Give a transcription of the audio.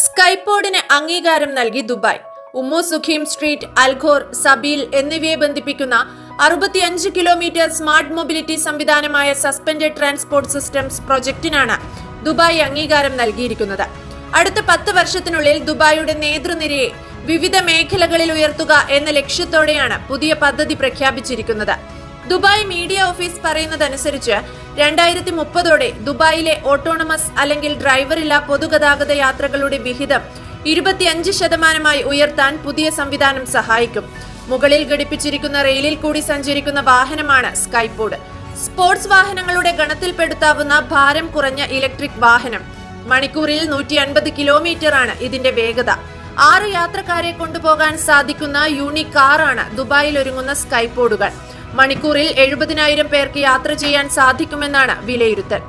സ്കൈപോഡിന് അംഗീകാരം നൽകി Dubai. Umm Suqeim street, Al Khor, Sabeel എന്നിവയെ ബന്ധിപ്പിക്കുന്ന 65 കിലോമീറ്റർ സ്മാർട്ട് മൊബിലിറ്റി സംവിധാനമായ സസ്പെൻഡഡ് ട്രാൻസ്പോർട്ട് സിസ്റ്റംസ് പ്രൊജക്ടിനാണ് ദുബായ് അംഗീകാരം നൽകിയിരിക്കുന്നത്. അടുത്ത 10 വർഷത്തിനുള്ളിൽ ദുബായിയുടെ നേതൃനിരയെ വിവിധ മേഖലകളിൽ ഉയർത്തുക എന്ന ലക്ഷ്യത്തോടെയാണ് പുതിയ പദ്ധതി പ്രഖ്യാപിച്ചിരിക്കുന്നത്. ദുബായ് മീഡിയ ഓഫീസ് പറയുന്നതനുസരിച്ച് 2030ഓടെ ദുബായിലെ ഓട്ടോണമസ് അല്ലെങ്കിൽ ഡ്രൈവറില്ല പൊതുഗതാഗത യാത്രകളുടെ വിഹിതം 25% ഉയർത്താൻ പുതിയ സംവിധാനം സഹായിക്കും. മുകളിൽ ഘടിപ്പിച്ചിരിക്കുന്ന റെയിലിൽ കൂടി സഞ്ചരിക്കുന്ന വാഹനമാണ് സ്കൈപോഡ്. സ്പോർട്സ് വാഹനങ്ങളുടെ ഗണത്തിൽപ്പെടുത്താവുന്ന ഭാരം കുറഞ്ഞ ഇലക്ട്രിക് വാഹനം. മണിക്കൂറിൽ 150 കിലോമീറ്റർ ആണ് ഇതിന്റെ വേഗത. 6 യാത്രക്കാരെ കൊണ്ടുപോകാൻ സാധിക്കുന്ന യൂണിക് കാറാണ് ദുബായിൽ ഒരുങ്ങുന്ന സ്കൈപോഡുകൾ. മണിക്കൂറിൽ 70,000 പേർക്ക് യാത്ര ചെയ്യാൻ സാധിക്കുമെന്നാണ് വിലയിരുത്തൽ.